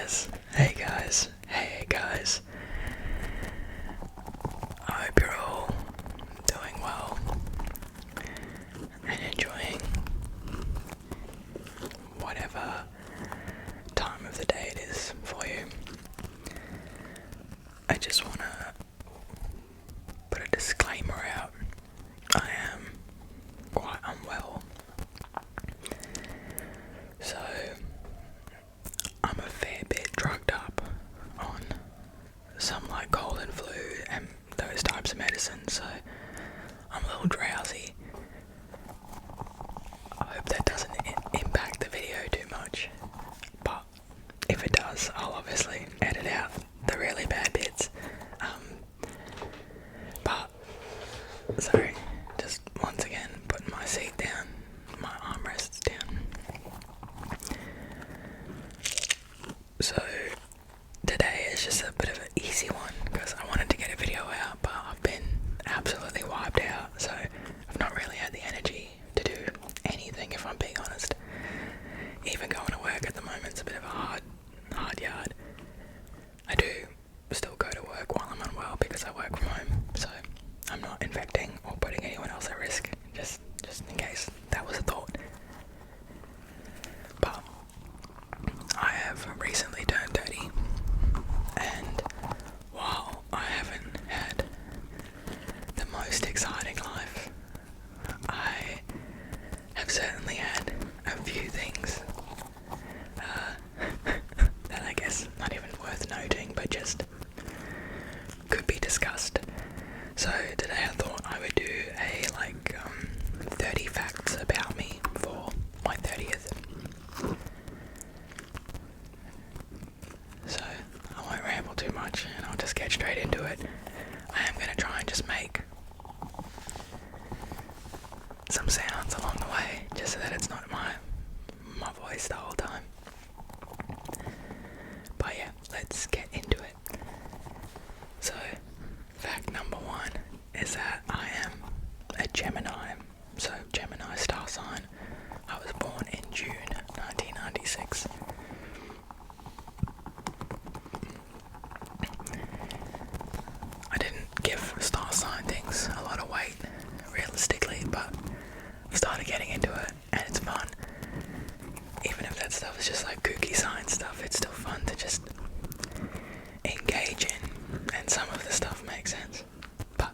Hey guys. I hope you're all doing well and enjoying whatever time of the day it is for you. I just want to put a disclaimer out. I am quite unwell, so I'm a fair bit drugged up on some like cold and flu and those types of medicine, so I'm a little drowsy. I hope that doesn't impact the video too much, but if it does, I'll obviously edit out the really bad bits. But sorry, just once again putting my seat down, my armrests down. So today is just a bit of an easy one because I wanted to get a video out, but I've been absolutely wiped out, so I've not really had the energy to do anything, if I'm being honest. Even going to work at the moment's a bit of a hard yard. I do still go to work while I'm unwell because I work from home, so I'm not infecting or putting anyone else at risk, just in case that was a thought. But I have recently turned 30, and while I haven't had the most exciting life, I have certainly had a few things that I guess not even worth noting, but just could be discussed. So today I thought I would do a 30 facts about me for my 30th. So I won't ramble too much and I'll just get straight into it. I am going to try and just make some sounds along the way, just so that it's not my voice the whole time. But yeah, let's get into it. So, fact number 1 is that I am a Gemini. So, Gemini star sign. I was born in June 1996. I didn't give star sign things a lot of weight, realistically, but I've started getting into it, and it's fun. Even if that stuff is just like kooky science stuff, it's still fun to just engage in, and some of the stuff makes sense. But,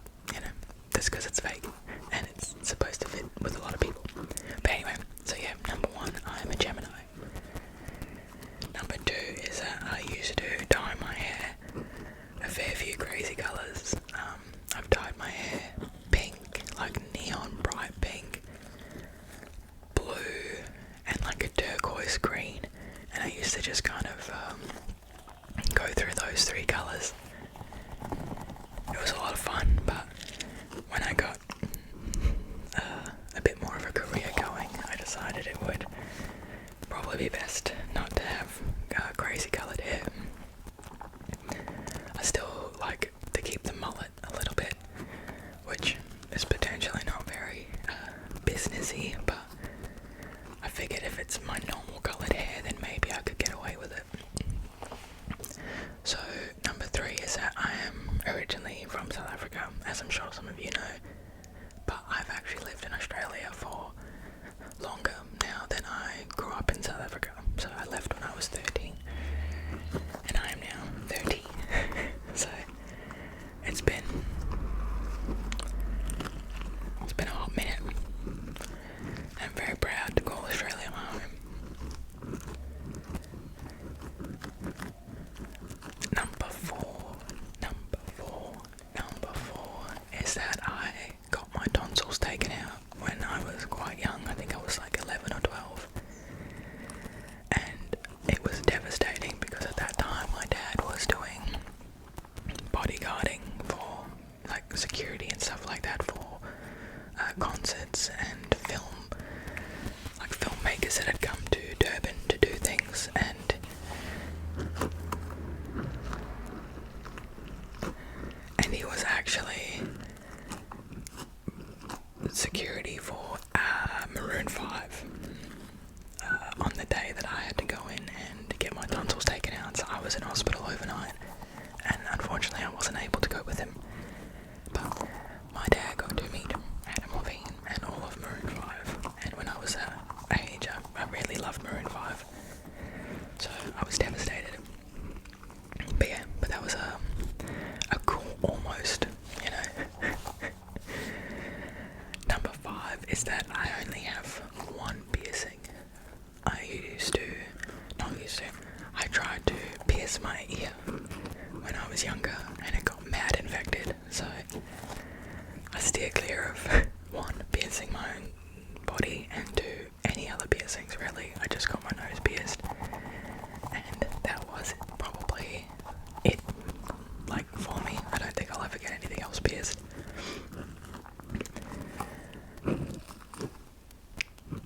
that's because it's fake, and it's supposed to fit with a lot of people. But anyway, so yeah, number 1, I'm a Gemini. Number 2 is that I used to dye my hair a fair few crazy colours. I've dyed my hair pink, like neon bright pink, blue, and like a turquoise green, and I used to just kind of go through those 3 colours. It was a lot of fun, but when I got a bit more of a career going, I decided it would probably be best not to have crazy coloured hair. I still like to keep the mullet a little bit, which is potentially not very businessy, but I figured if it's my normal coloured hair, then maybe I could get away with it. So number 3 is that I am originally from South Africa, as I'm sure some of you know, but I've actually lived in Australia for longer now than I grew up in South Africa. So I left when I was 13, and I am now 30. So it's been a hot minute. I'm very proud to call Australia my home. Number four is that I got my tonsils taken out when I was quite young. I think I was like 11 love Maroon 5. So I was devastated. But yeah, but that was a cool almost, you know. Number 5 is that I only have one piercing. I tried to pierce my ear when I was younger and it got mad infected, so I steer clear of one, piercing my own body, and two, any other piercings really. I just got my nose pierced and that was probably it, like, for me. I don't think I'll ever get anything else pierced.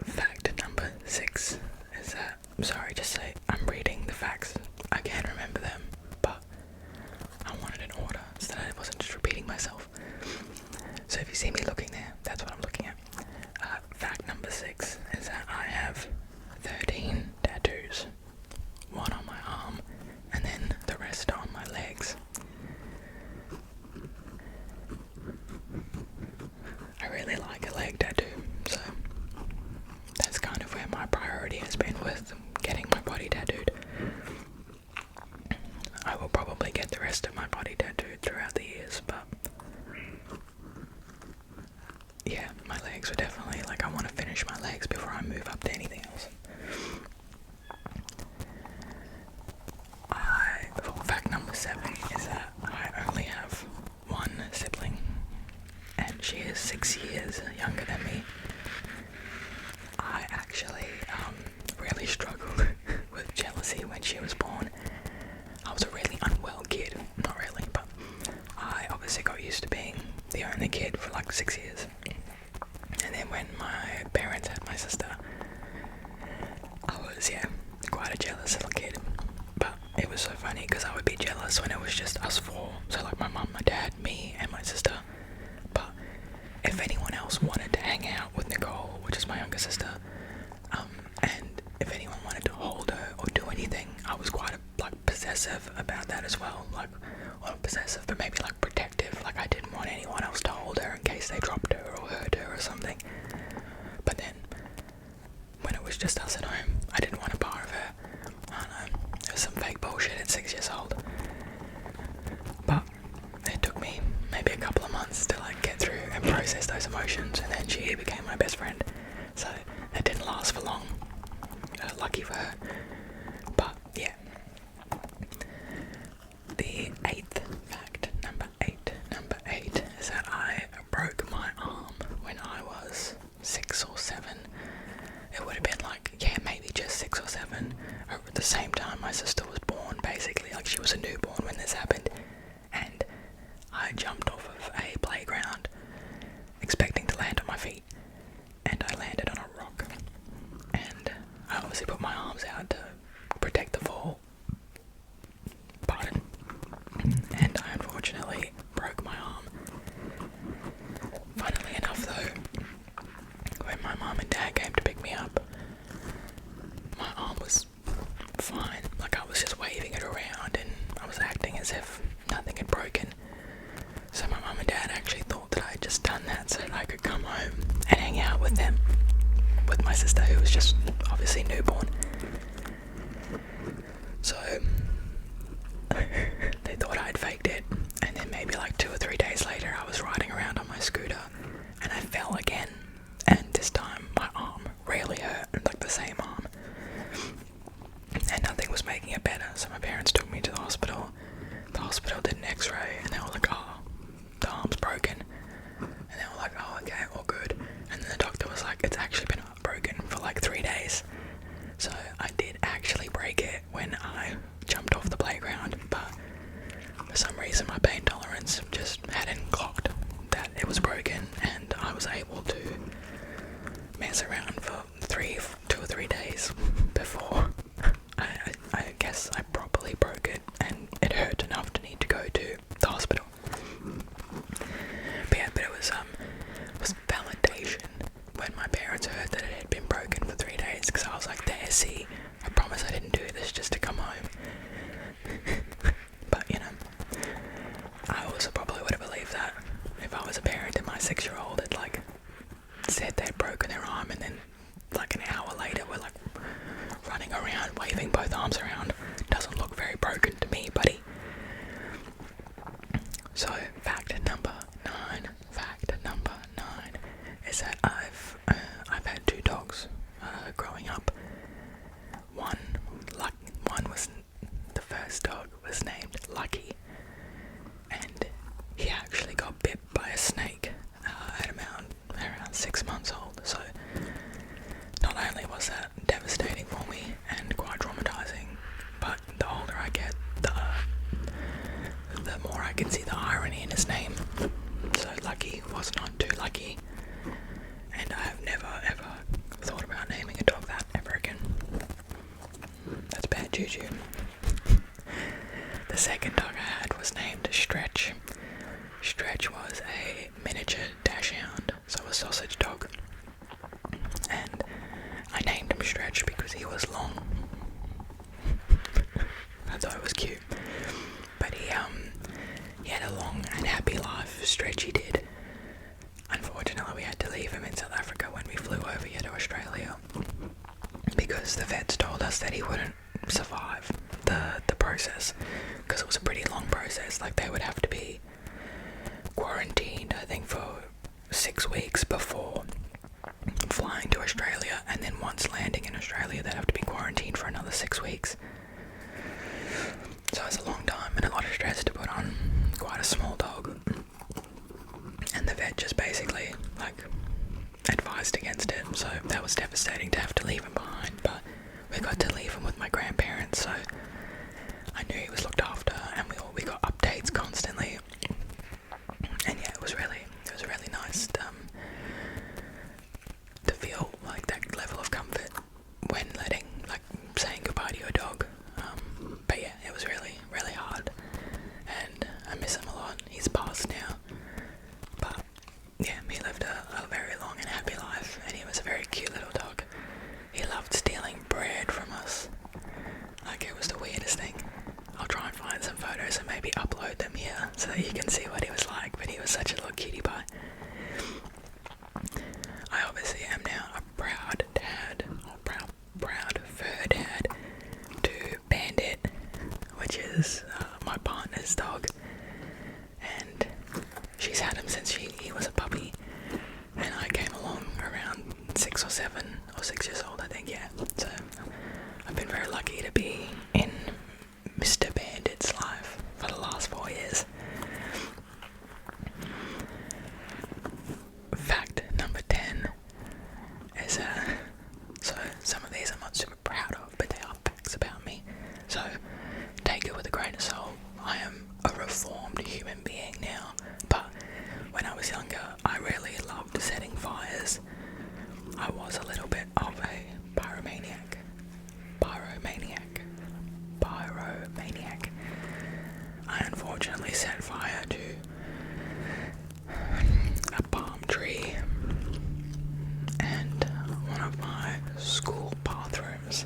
Fact number 6 is that, sorry, just say I'm reading the facts. I can't remember them, but I wanted an order so that I wasn't just repeating myself. So if you see me looking there, that's what I'm looking at. Fact number 6 is that I have 13 tattoos. One on my arm, and then the rest on my legs. I really like a leg tattoo, so that's kind of where my priority has been with getting my body tattooed. I will probably get the rest of my body tattooed throughout the years, but yeah, my legs were definitely, like, I want to finish my legs before I move up to anything else. Fact number 7 is that I only have one sibling, and she is 6 years younger than me. I actually really struggled with jealousy when she was born. I was a really unwell kid, not really, but I obviously got used to being the only kid for like 6 years. And then when my parents had my sister, I was, quite a jealous little kid. But it was so funny because I would be jealous when it was just us 4. So like my mum, my dad, me, and my sister. But if anyone else wanted to hang out with Nicole, which is my younger sister, and if anyone wanted to hold her or do anything, I was quite possessive about that as well. Like, well, not possessive, but maybe like protective. Like I didn't want anyone else to hold her in case they dropped her or hurt her or something. But then when it was just us at home, I didn't want a bar of her. I don't know, it was some fake bullshit at 6 years old. But it took me maybe a couple of months to like get through and process those emotions, and then she became my best friend. So that didn't last for long. Lucky for her. But yeah. The 8th fact, number 8 is that I broke my arm when I was 6 or 7. It would have been like, maybe just 6 or 7. At the same time my sister was born, basically. Like, she was a newborn when this happened. And I jumped off of a playground expecting to land on my feet. And I landed on a rock. And I obviously put my arms out to protect the fall. Pardon. And I unfortunately broke my arm. Funnily enough though, when my mum and dad came to pick me up, my arm was fine. Like, I was just waving it around and I was acting as if nothing had broken. So my mum and dad actually thought that I had just done that so that I could come home and hang out with them, with my sister, who was just obviously newborn. So they thought I'd faked it, and then maybe like 2 or 3 days later I was riding around on my scooter and I fell again, and this time my arm really hurt, like the same arm, and nothing was making it better. So my parents took me to the hospital. The hospital did an x-ray and they were like, oh, the arm's broken. And they were like, oh, okay, all good. And then the doctor was like, it's actually been broken for like 3 days. So I did actually break it when I jumped off the playground, but for some reason my pain tolerance just hadn't clocked that it was broken, and I was able to mess around for 2 or 3 days before I guess I properly broke it, and it hurt enough to need to go to the hospital. But yeah, but it was validation when my parents heard that it had been broken for 3 days, because I was like, there, see, I promise I didn't do this just to come home. But you know, I also probably would have believed that if I was a parent and my 6-year-old had like said they'd broken their arm, and then like an hour later we're like, running around, waving both arms around. Doesn't look very broken to me, buddy. So, fact number 9 is that I've had 2 dogs growing up. One was, the first dog was named Lucky, and he actually got bit by a snake at around 6 months old. So not only was that devastating for me and quite traumatizing, but the older I get, the more I can see the irony in his name. So Lucky was not too lucky, and I have never ever thought about naming a dog that ever again. That's bad juju. The second dog I had was named Stretch. Stretch was a miniature dachshund, so a sausage dog. And I named him Stretch because he was long. I thought it was cute. But he had a long and happy life. Stretchy did. Unfortunately, we had to leave him in South Africa when we flew over here to Australia, because the vets told us that he wouldn't survive the process, because it was a pretty long process. Like, they would have to be quarantined, I think, for 6 weeks before flying to Australia, and then once landing in Australia they'd have to be quarantined for another 6 weeks. So it's a long time and a lot of stress to put on quite a small dog, and the vet just basically advised against it. So that was devastating to have to leave him behind, but we got to leave him with my grandparents, so I knew he was looked after, and we got updates constantly. And yeah, it was really nice to feel like that level of comfort when saying goodbye to your dog. But yeah, it was really hard, and I miss him a lot. He's passed now, but yeah, he lived a very long and happy life, and he was a very cute little dog. He loved stealing bread from us. Like, it was the weirdest thing. I'll try and find some photos and maybe upload them here so that you can see what he was like, but he was such a little cutie pie. I obviously am now a proud dad, or proud fur dad, to Bandit, which is my partner's dog, and she's had him since he was a puppy, and I came along around 6 or 7 or 6 years old, I think. Yeah, so I've been very lucky to be in Mr. Bandit's life for the last 4 years. Fact number 10 is so some of these I'm not super proud of, but they are facts about me, so take it with a grain of salt. I am a reformed human being now, but when I was younger I really loved setting fires. I was a little bit of a pyromaniac. I unfortunately set fire to a palm tree and one of my school bathrooms.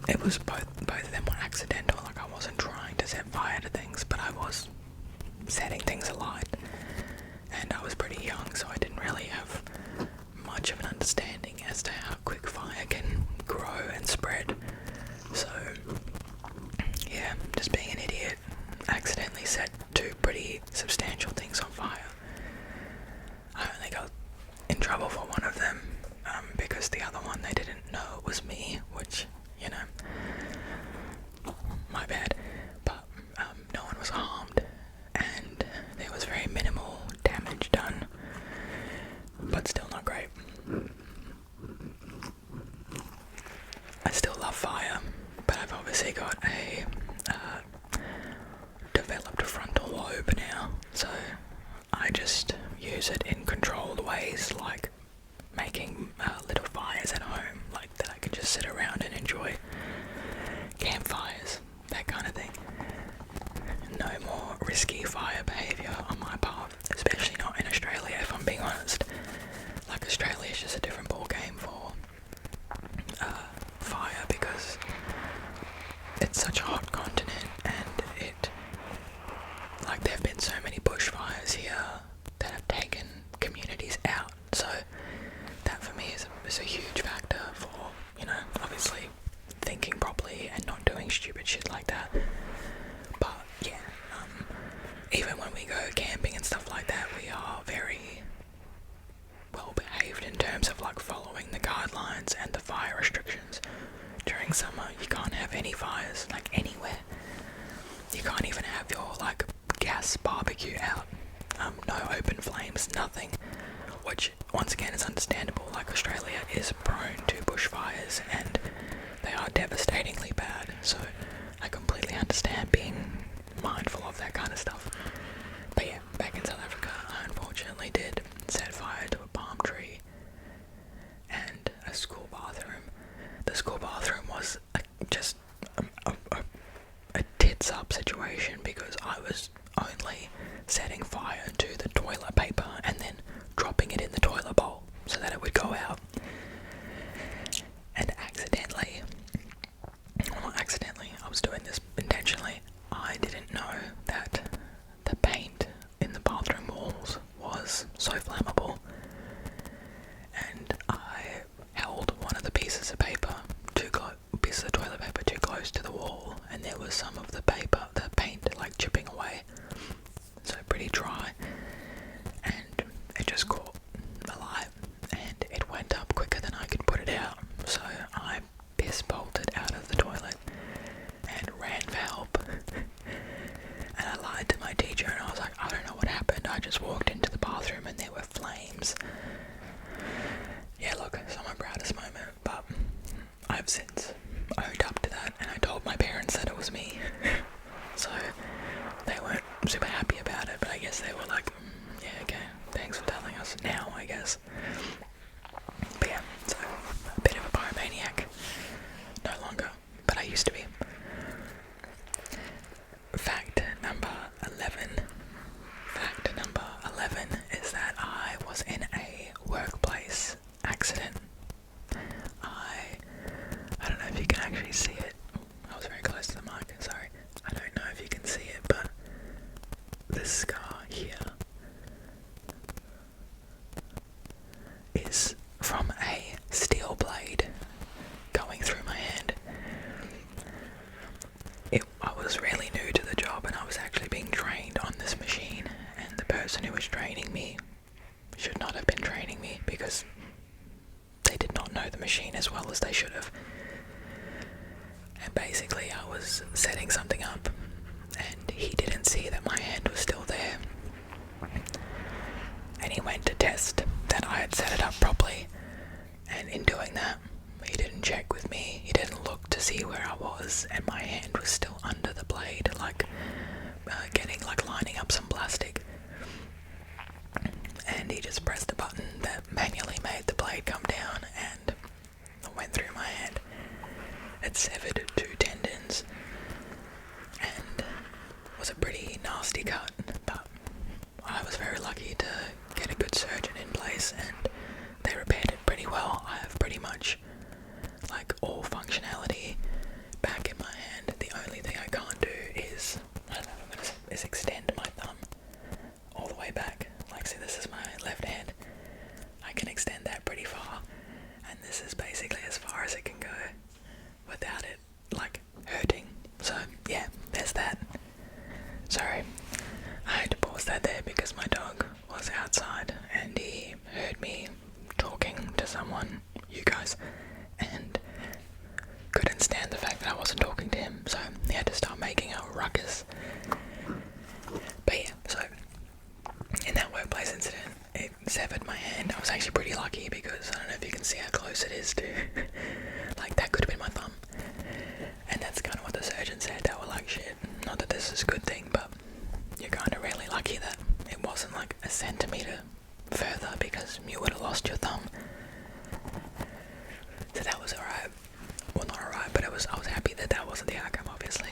It was both of them were accidental. Like, I wasn't trying to set fire to things, but I was setting things alight, and I was pretty young, so I didn't really have much of an understanding as to how quick fire can grow and spread. So yeah, just being an idiot, accidentally set 2 pretty substantial things on fire. I only got in trouble for one of them, because the other one they didn't know it was me, which, my bad. But no one was harmed, and there was very minimal damage done, but still not great. I still love fire, but I've obviously got a developed frontal lobe now, so I just use it in controlled ways, like making little fires at home, like that I can just sit around and enjoy. Campfires, that kind of thing. No more risky fire behaviour on my part, especially not in Australia, if I'm being honest. Like, Australia is just a different ball game for fire, because it's such a hot continent, and there have been so many bushfires here that have taken communities out. So flames, nothing. Which, once again, is understandable. Like, Australia is prone to bushfires and they are devastatingly bad, so I completely understand being mindful of that kind of stuff. But yeah, back in South Africa, I unfortunately did set fire to a palm tree and a school bathroom. The school bathroom was just a tits up situation because I was only setting fire to the toilet paper and then dropping it in the toilet bowl so that it would go out. And accidentally, well, not accidentally, I was doing this intentionally. I didn't know that the paint in the bathroom walls was so flammable, and I held one of the pieces of paper pieces of toilet paper too close to the wall, and there was some of the paint like chipping away, so pretty dry, and it just caught alive, and it went up quicker than I could put it out. So I piss bolted out of the toilet and ran for help. And I lied to my teacher and I was like, I don't know what happened. I just walked into the bathroom and there were flames. Yeah, look, it's not my proudest moment, but I've since owned up to that and I told my parents that it was me. So they weren't super happy about it, but I guess they were like, yeah, okay, thanks for telling us now, I guess. But yeah, so a bit of a pyromaniac. No longer, but I used to be. Fact number 11. Fact number 11 is that I was in a workplace accident. I don't know if you can actually see it. I was very close to the mic, sorry. I don't know if you can see it, but this scar here is from a steel blade going through my hand. I was really new to the job and I was actually being trained on this machine, and the person who was training me should not have been training me because they did not know the machine as well as they should have. And basically I was setting something up and he didn't see that my hand was still there, and he went to test that I had set it up properly, and in doing that he didn't check with me, he didn't look to see where I was, and my hand was still under the blade, like lining up some plastic. And he just pressed a button that manually made the blade come down and went through my hand. It severed 2 tendons and was a pretty nasty cut, but I was very lucky to get a good surgeon in place and they repaired it pretty well. I have pretty much like all functionality back in my hand. The only thing I can't do is, I don't know if I'm gonna say, is extend my thumb all the way back. Like, see, this is my left hand. I can extend that pretty far, and this is basically as far as it can go without it like hurting. So yeah, there's that. Sorry, I had to pause that there because my dog was outside and he heard me talking to someone, you guys, and couldn't stand the fact that I wasn't talking to him, so he had to start making a ruckus. But yeah, so in that workplace incident, it severed my hand. I was actually pretty lucky because I don't know if you can see how close it is to, like, that could have been my thumb. And that's kind of what the surgeon said. They were like, shit, not that this is a good thing, but you're kind of really lucky that it wasn't like a centimetre further because you would have lost your thumb. So that was alright. Well, not alright, but I was happy that that wasn't the outcome, obviously.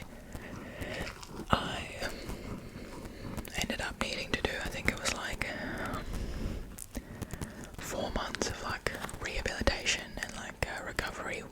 I ended up needing to do, I think it was like 4 months of like rehabilitation and like recovery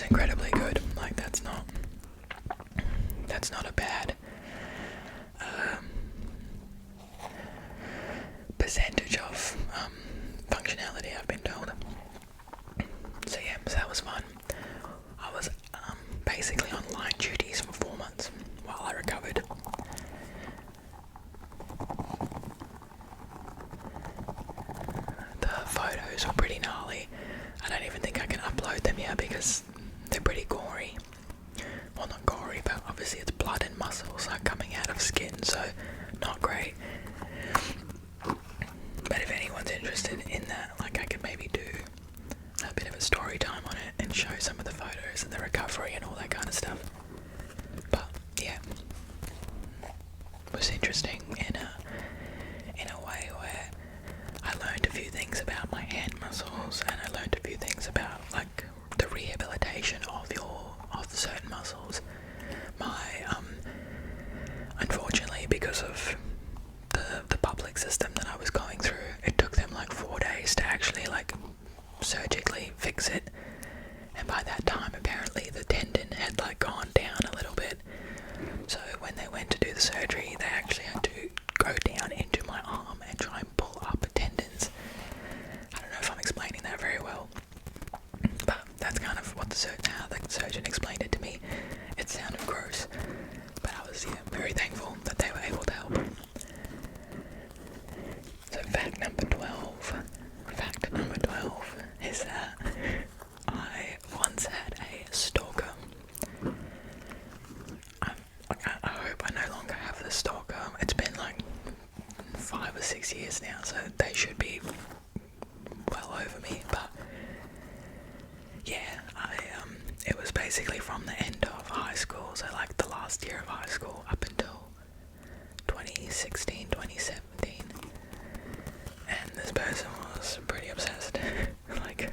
incredibly good. Like that's not a bad percentage of functionality, I've been told. So yeah, so that was fun. I was basically on line duties for 4 months while I recovered. The photos were pretty gnarly. I don't even think I can upload them yet because they're pretty gory. Well, not gory, but obviously it's blood and muscles like coming out of skin, so not great. But if anyone's interested in that, like I could maybe do a bit of a story time on it and show some of the photos and the recovery and all that kind of stuff. But yeah, it was interesting in a way where I learned a few things about my hand muscles, and I learned a few things about like the rehabilitation of certain muscles. My unfortunately, because of the public system that I was going through, it took them like 4 days to actually like surgically fix it, and by that time apparently the tendon had like gone down a little bit. So when they went to do the surgery, they actually had to go down into my arm and try and pull up tendons. I don't know if I'm explaining that very well, but that's kind of what how the surgeon explained it to me. It sounded gross, but I was very thankful that they were able to help. So fact number 12 is that I once had a stalker. I hope I no longer have the stalker. It's been like 5 or 6 years now, so they should be well over me, but yeah, it was basically from the end of high school, so like the last year of high school up until 2016, 2017, and this person was pretty obsessed. Like,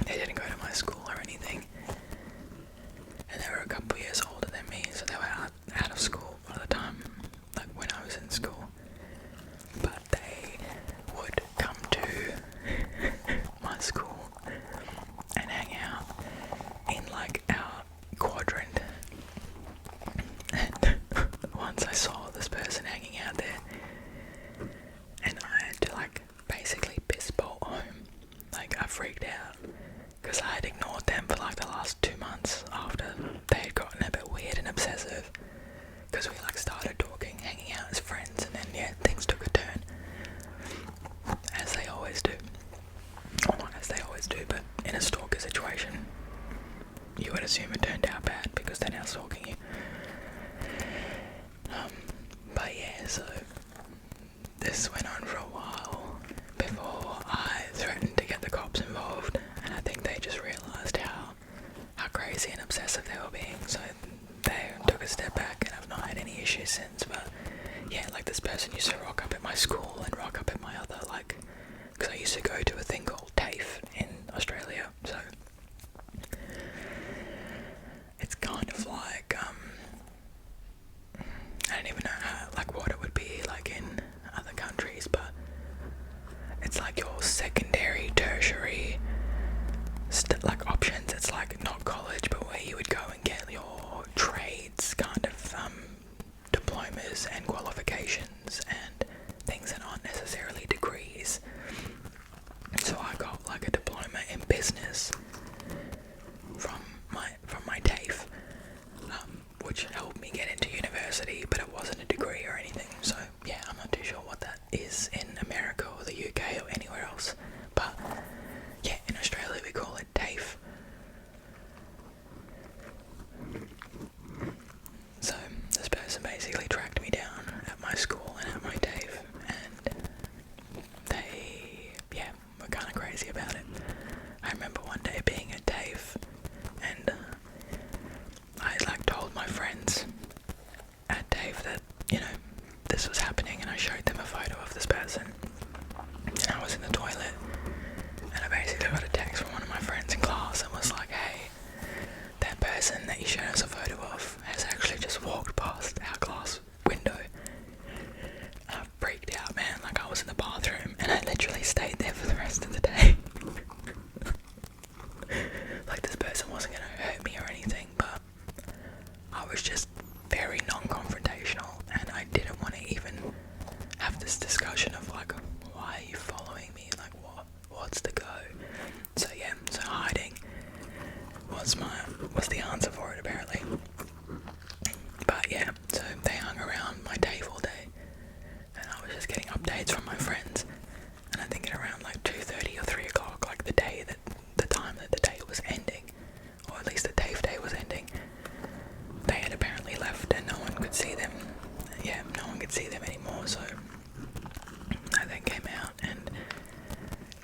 they didn't go to my school or anything, and they were a couple years older than me, so they were out of school by the time, like when I was in school, but they would come to my school and hang out in like our quadrant. And once I saw this person hanging out there, and I had to like basically piss bolt home. Like, I freaked out because I had ignored them for like the last 2 months after they had gotten a bit weird and obsessive, because we like started talking, hanging out as friends, and then yeah, things took a turn, as they always do. Well, not as they always do, but in a stalker situation, you would assume it turned out bad because they're now stalking you. But yeah, so this went on for a while before I threatened to get the cops involved, and I think they just realised how crazy and obsessive they were being, so they took a step back, and I've not had any issues since. But yeah, like this person used to rock up at my school and rock up at my other, like, because I used to go to a thing called TAFE in Australia, so it's kind of like, I don't even know what it would be like in other countries, but it's like your secondary, tertiary, like options. It's like not college, but where you would go and get your trades kind of diplomas and qualifications and things that aren't necessarily degrees. So I got like a diploma in business from my TAFE, which helped me get into university, but it wasn't a degree or anything. So yeah, I'm not too sure what that is in America or the UK or anywhere else, but yeah, in Australia we call it TAFE. So this person basically tracked me down at my school and at my TAFE, and they, yeah, were kind of crazy about it. I remember one day being at TAFE, and I like told my friends that was the answer for it apparently. But yeah, so they hung around my Dave all day, and I was just getting updates from my friends. And I think at around like 2:30 or 3 o'clock, like the time that the day was ending, or at least the Dave day was ending, they had apparently left and no one could see them. Yeah, no one could see them anymore, so I then came out and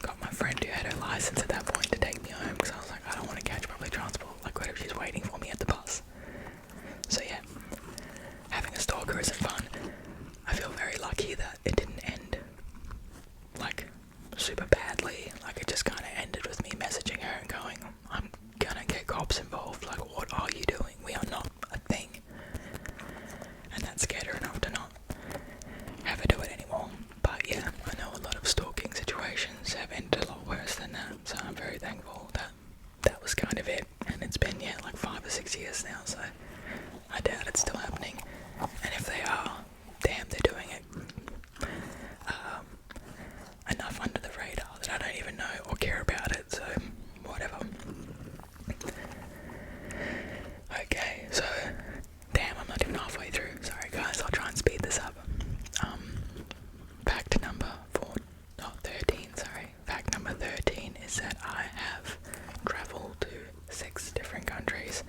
got my friend who had her license at that point to take me home, because I was like, I don't want to catch public transport. Like, what if she's waiting for me at the bus? So yeah, having a stalker isn't fun. I feel very lucky that it didn't end like super badly. Like, it just kind of ended with me messaging her and going, I'm gonna get cops involved. Like, what are you doing? We are not a thing. And that scared her enough to not have her do it anymore. But yeah, I know a lot of stalking situations have ended a lot worse than that, so I'm very thankful that that was kind of it. And it's been, yeah, like 5 or 6 years now, so I doubt it's still happening. And if they are, damn, they're doing it enough under the radar that I don't even know or care about it, so whatever. Okay, so damn, I'm not even halfway through. Sorry guys, I'll try and speed this up. Fact number 13, sorry. Fact number 13 is that I have traveled to 6 different countries.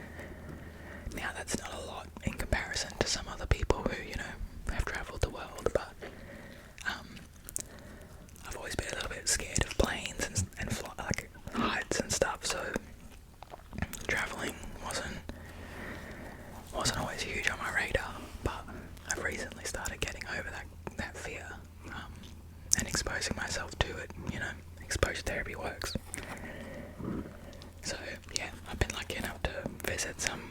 Now that's not a lot in comparison to some other people who, you know, have traveled the world, but I've always been a little bit scared of planes and like heights and stuff, so traveling wasn't always huge on my radar, but I've recently started getting over that fear, and exposing myself to it. You know, exposure therapy works. So yeah, I've been lucky enough to visit some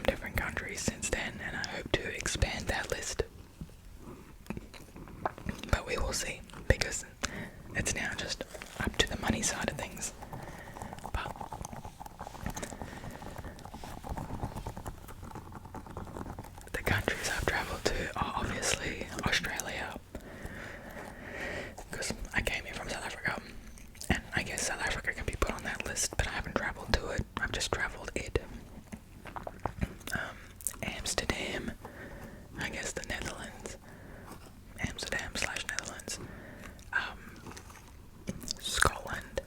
different countries since then, and I hope to expand that list. But we will see, because it's now just up to the money side of things. But the countries I've travelled to are obviously Australia, because I came here from South Africa, and I guess South Africa can be put on that list, but I haven't travelled to it, I've just travelled it. Amsterdam, I guess the Netherlands, Amsterdam/Netherlands, Scotland,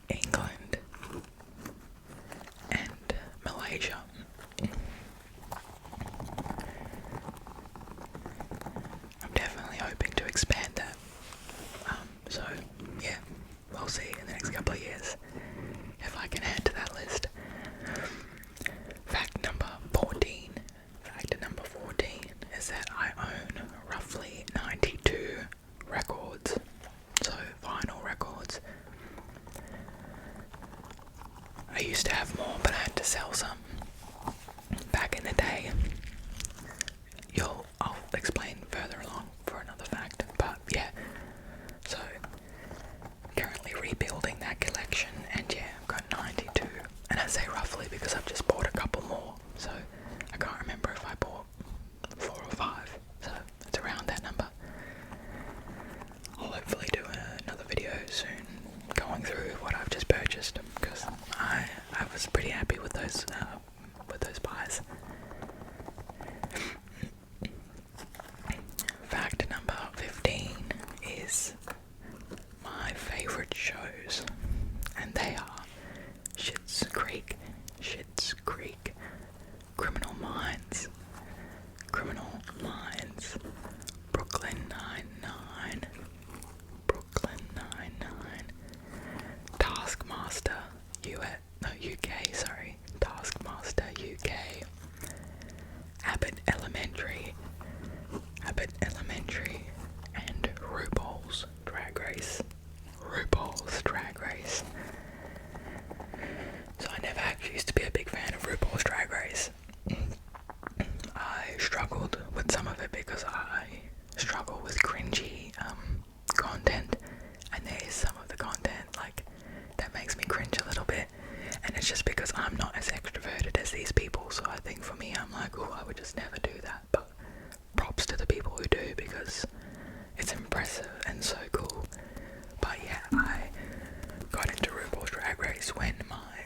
England, and Malaysia. I'm definitely hoping to expand that. So yeah, we'll see in the next couple of years if I can add to that list. Fact number 14. Fact number 14 is that I own roughly 92 records. So vinyl records. I used to have more, but I had to sell some back in the day. I'll explain further along for another fact, but yeah. So currently rebuilding that collection, and yeah, I've got 92. And I say roughly because I've just bought a couple more, so I can't remember if I bought 4 or 5, so it's around that number. I'll hopefully do another video soon going through what I've just purchased, because I was pretty happy with those buys. Fact number 15 is my favourite shows, and they are Schitt's Creek, Criminal Minds, Brooklyn Nine-Nine, Taskmaster UK, Abbott Elementary, and RuPaul's Drag Race. So I never actually used to be a big fan of RuPaul's Drag Race. I struggled with some of it because I struggle with cringy content, and there is some of the content like that makes me cringe a little bit, and it's just because I'm not as extroverted as these people. So I think for me, I'm like, oh, I would just never do that. But props to the people who do, because it's impressive and so cool. But yeah, I got into RuPaul's Drag Race when my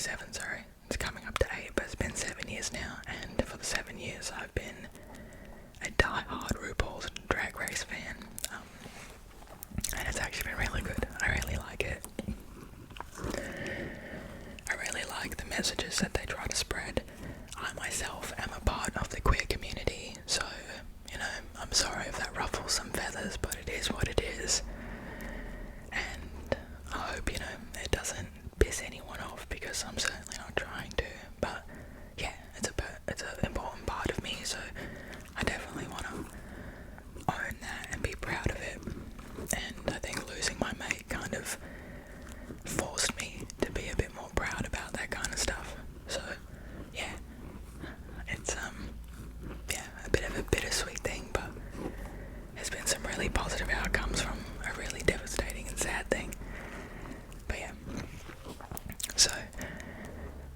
7, sorry. It's coming up to 8, but it's been 7 years now, and for the 7 years I've been a die-hard RuPaul's Drag Race fan, and it's actually been really good. I really like it. I really like the messages that they try to spread. I myself am a part of the queer community, so, you know, I'm sorry if that ruffles some feathers, but it is what it is. And I hope, you know, it doesn't piss anyone off, because I'm certainly not trying to. But yeah, it's an important part of me, so I definitely want to own that and be proud of it. And I think losing my mate kind of forced me to be a bit more proud about that kind of stuff. So yeah, it's a bit of a bittersweet thing, but there's been some really positive outcomes from a really devastating and sad thing. But yeah, so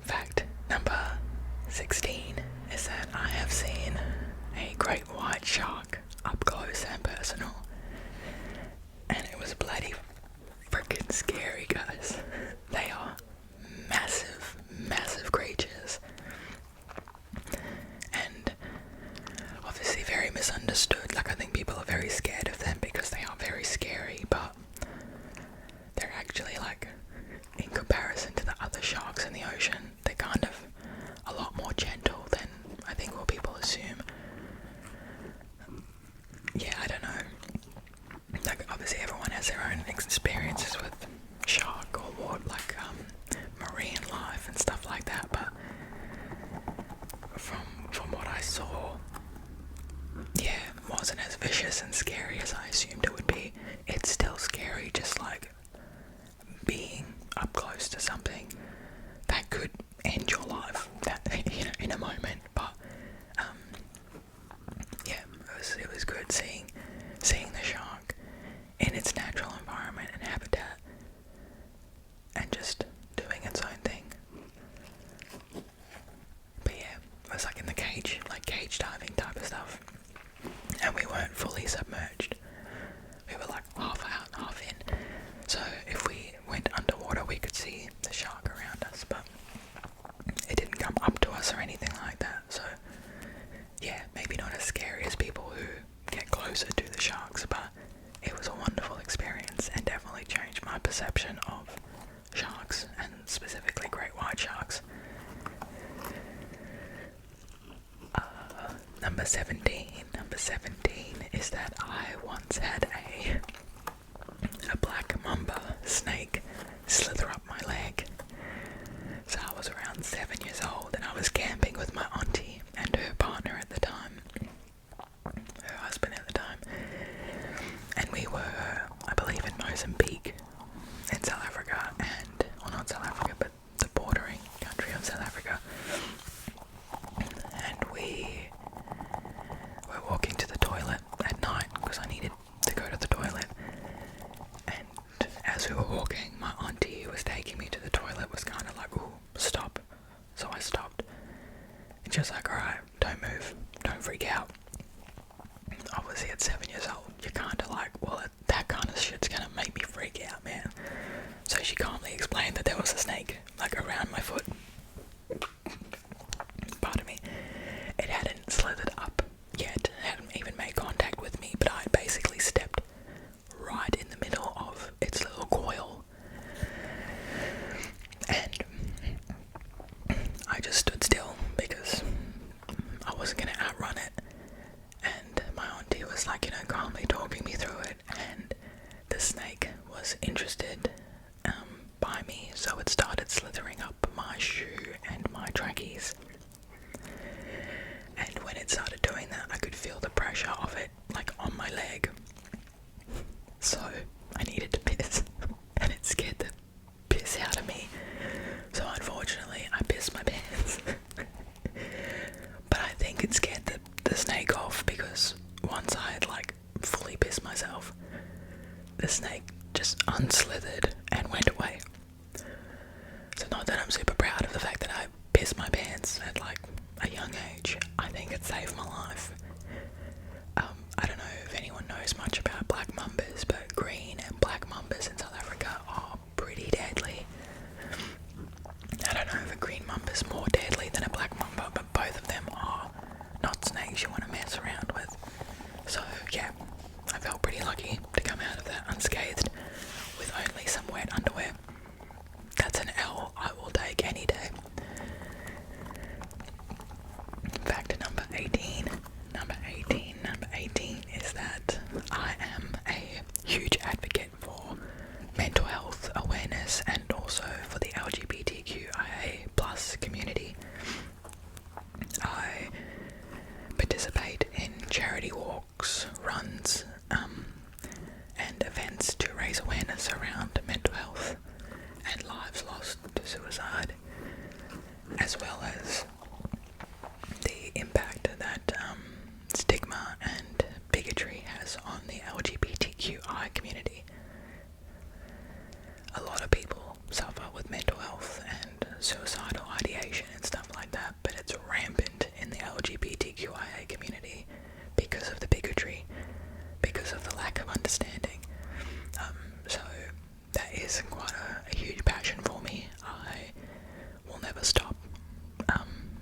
fact number 16 is that I have seen a great white shark up close and personal, and it was bloody freaking scary, guys. They are massive, massive creatures, and obviously very misunderstood. Like, I think people are very scared of them because they are very scary, but they're actually, like, in comparison to the other sharks in the ocean, they're kind of a lot more gentle than I think what people assume. Yeah, I don't know. Like, obviously everyone has their own experiences with shark or what, like marine life and stuff like that, but from what I saw, yeah, it wasn't as vicious and scary as I assumed it would be. It's still scary, just like being up close to something that could end your life, that, you know, in a moment. But yeah, it was good seeing the shark in its natural environment and habitat, and just doing its own thing. But yeah, it was like in the cage, like cage diving type of stuff, and we weren't fully submerged. We were like half out, half in. So if we went underwater, we could see the shark around us, but it didn't come up to us or anything like that. So yeah, maybe not as scary as people who get closer to the sharks, but it was a wonderful experience and definitely changed my perception of sharks, and specifically great white sharks. Number 17 is that I once had a black mamba snake slither up my leg. So I was around 7 years old, and I was camping with my auntie and her partner at the time, her husband at the time, and we were, I believe, in Mozambique in South Africa, and, well, not South Africa, but the bordering country of South Africa, and we were walking to the toilet at night because I needed to go to the toilet, and as we were walking, my auntie who was taking me to the toilet was kind of like, "Ooh, stop." So I stopped, and she was like, "Alright, don't move, don't freak out." Obviously at 7 years old, you're kind of like, well, that kind of shit's gonna make me freak out, man. So she calmly explained that there was a snake, like, around my foot. Pardon me. It hadn't slithered up yet, it hadn't even made contact with me, but I had basically stepped right in the middle of its little coil, and I just stood still because I wasn't going to outrun it, and my auntie was like, you know, calmly talking me through it, and the snake was interested by me, so it started slithering up my shoe and my trackies, and when it started doing that, I could feel the pressure of it, like, on my leg, so I needed to piss, and it scared the piss out of me, so unfortunately I pissed my pants. But I think it scared the snake off, because once I had, like, fully pissed myself, the snake just unslithered and went away. So not that I'm super proud of the fact that I pissed my pants at, like, a young age. I think it saved my life. I don't know if anyone knows much about black mambas, but green and black mambas in South Africa are pretty deadly. I don't know is more deadly than a black mamba, but both of them are not snakes you want to mess around with. So yeah, I felt pretty lucky to come out of that unscathed with only some wet underwear. That's an L I will take any day. Fact number 18. Number 18 is that I am a huge advocate for mental health awareness and also for the LGBTQIA plus community. I participate in charity walks, runs, and events to raise awareness around mental health and lives lost to suicide, as well as the impact that stigma and bigotry has on the LGBTQI community. A lot of people suffer with mental health and suicidal ideation and stuff like that, but it's rampant in the LGBTQIA community because of the bigotry, because of the lack of understanding. So that is quite a huge passion for me. I will never stop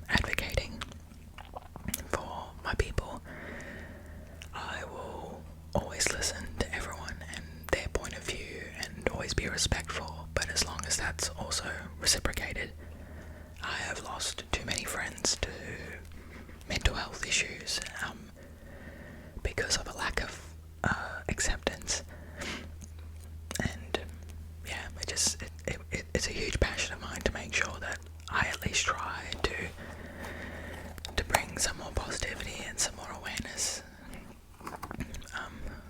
advocating for my people. I will always listen to everyone and their point of view and always be respectful, but as long as that's also reciprocated. I have lost too many friends to mental health issues because of a lack of acceptance, and yeah, it's a huge passion of mine to make sure that I at least try to bring some more positivity and some more awareness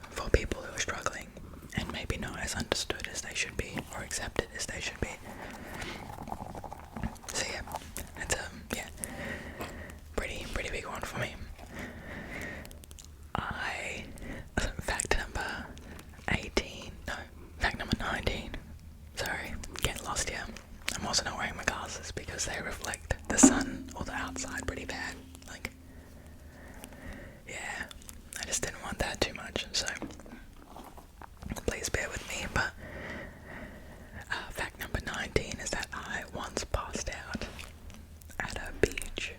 for people who are struggling and maybe not as understood as they should be or accepted as they should be. So yeah, it's pretty big one for me. Fact number 19. Sorry, getting lost here. I'm also not wearing my glasses because they reflect the sun or the outside pretty bad. Like, yeah, I just didn't want that too much, so please bear with me. But fact number 19 is that I once passed out at a beach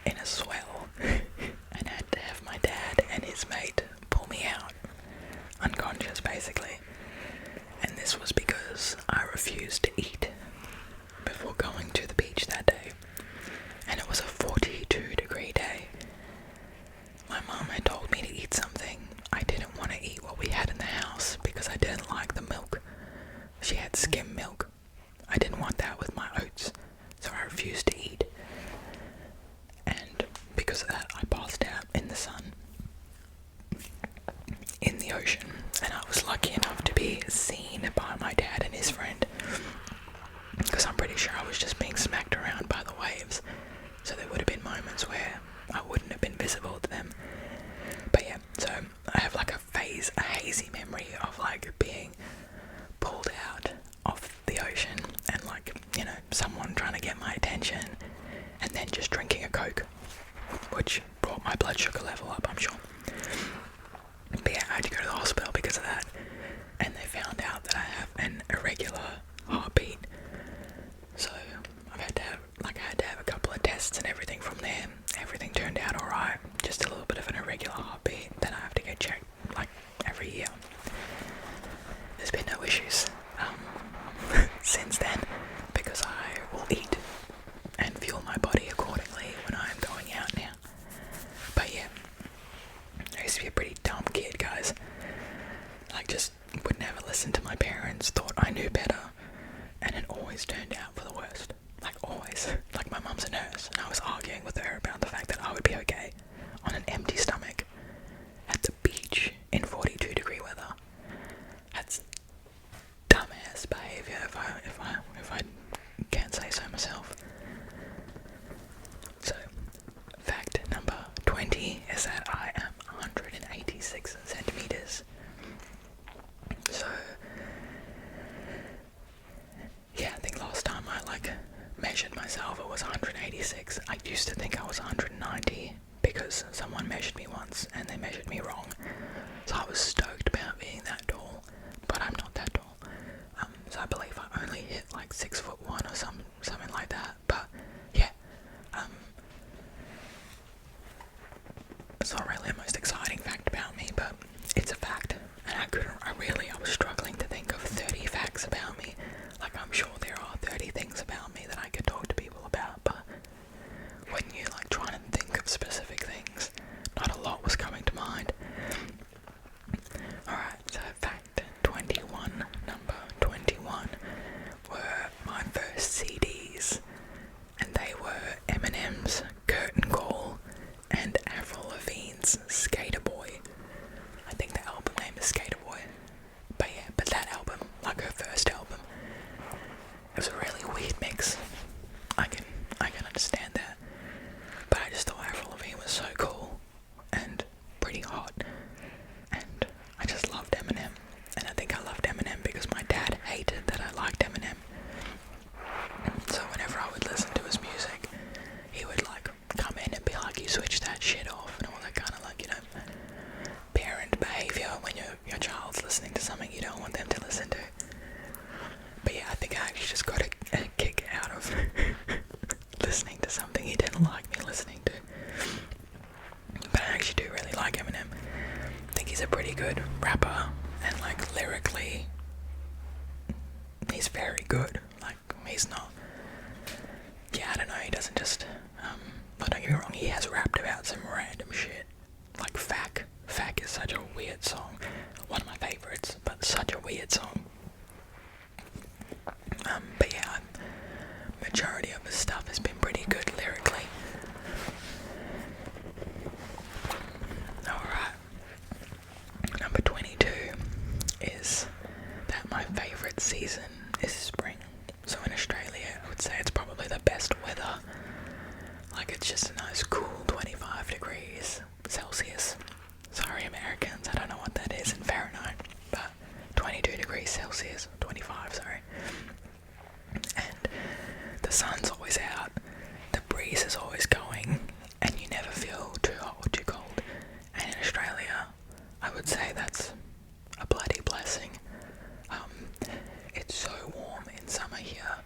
in a swell and had to have my dad and his mate pull me out, unconscious basically. And this was because I refused to eat before going to the beach that day. And it was a 42-degree day. My mum had told me to eat something. I didn't want to eat what we had in the house because I didn't like the milk. She had skim milk. I didn't want that with my oats, so I refused to eat. And because of that, I passed out in the sun, in the ocean, and I was lucky enough to be seen by my dad and his friend, because I'm pretty sure I was just being smacked around by the waves, so there would have been moments where I wouldn't have been visible to them. But yeah, so I have like a hazy memory of like being pulled out of the ocean and like, you know, someone trying to get my attention, and then just drinking a Coke, which brought my blood sugar level up, I'm sure. But yeah, I had to go to the hospital because of that, and they found out that I have an irregular heartbeat. So I had to have a couple of tests and everything from there. Everything turned out alright, just a little bit of an irregular heartbeat that I have to get checked like every year. There's been no issues since then, because I will eat and fuel my body accordingly when I'm going out now. But yeah, I used to be a pretty dumb kid, guys. Like, just would never listen to my parents, thought I knew better, and it always turned out for the worst. Like, always. Like, my mum's a nurse, and I was arguing with her about the fact that I would be okay on an empty stomach at the beach in 42-degree weather. That's dumbass behaviour if I can't say so myself. So, fact number 20 is that I am 186 centimeters. So, yeah, I think last time I measured myself it was 186. I used to think I was 190 because someone measured me once and they measured me wrong. So I was stoked about being that tall, but I'm not that tall. So I believe I only hit like 6'1" or something like that. But doesn't just, don't get me wrong, he has rapped about some random shit, like Fack. Fack is such a weird song, one of my favourites, but such a weird song. But yeah, majority of his stuff has been pretty good lyrically. Alright, number 22 is that my favourite season is spring. So in Australia, I would say it's probably the best weather. Like, it's just a nice cool 25 degrees Celsius. Sorry Americans, I don't know what that is in Fahrenheit, but 22 degrees Celsius, 25, sorry. And the sun's always out, the breeze is always going, and you never feel too hot or too cold. And in Australia, I would say that's a bloody blessing. It's so warm in summer here.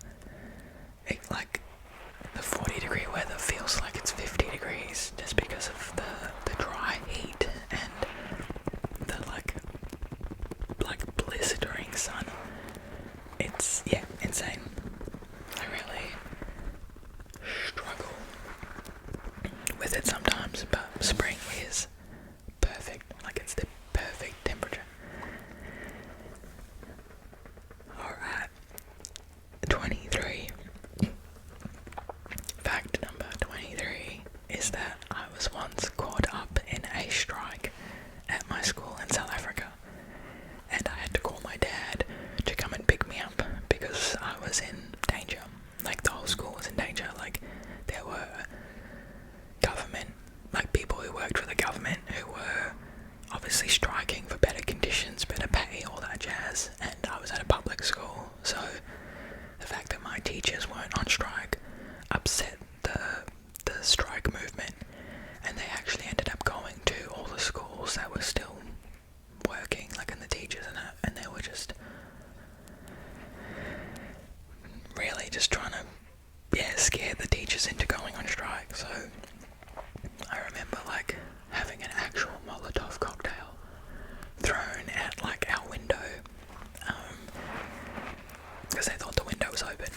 Like, the 40-degree weather feels like it's 50 degrees just because of the dry heat and the like blistering sun. It's, yeah, insane. I really struggle with it sometimes, but spring is perfect. Like, it's the perfect temperature. Alright, 23. Fact number 23 is that I was once caught up in a strike at my school in South Africa, and I had to call my dad to come and pick me up because I was in danger. Like, the whole school was in danger. Like, there were government, like people who worked for the government who were obviously striking for better conditions, better pay, all that jazz, and I was at a public school, so the fact that my teachers weren't on strike upset the strike movement, and they actually ended up going to all the schools that were still working, like, in the teachers and that, and they were just really just trying to, scare the teachers into going on strike. So I remember, like, having an actual Molotov cocktail thrown at, like, our window, because they thought the window was open,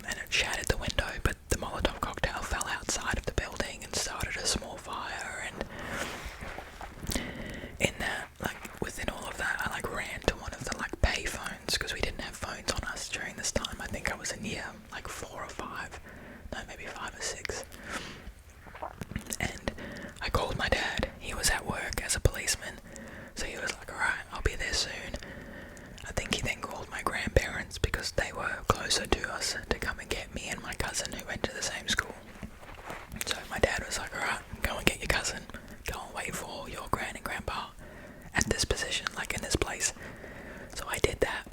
and it shattered the window, but the Molotov cocktail fell outside of the building and started a small fire. And in that, like, within all of that, I, like, ran to one of the, like, pay phones, because we didn't have phones on us during this time. I think I was in year, like, 4 or 5, no, maybe 5 or 6, and I called my dad. He was at work as a policeman, so he was like, alright, I'll be there soon. I think he then called my grandparents because they were closer to us to come and get me and my cousin who went to the same school. So my dad was like, alright, go and get your cousin, go and wait for your gran and grandpa at this position, like in this place. So I did that.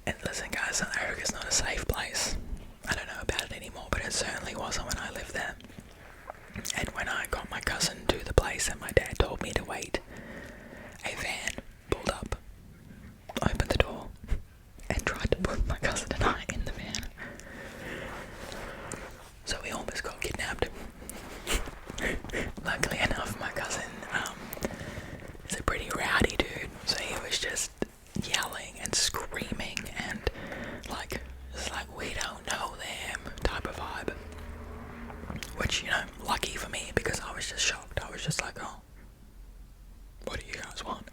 And listen guys, South Africa's not a safe place. I don't know about it anymore, but it certainly wasn't when I lived there. And when I got my cousin to the place that my dad told me to wait, a van pulled up, opened the door, and tried to put my cousin and I in the van. So we almost got kidnapped. Luckily enough, my cousin is a pretty rowdy dude, so he was just yelling and screaming and like, just like, we don't know them type of vibe. Which, you know, lucky for me, because I was just shocked. I was just like, oh, what do you guys want?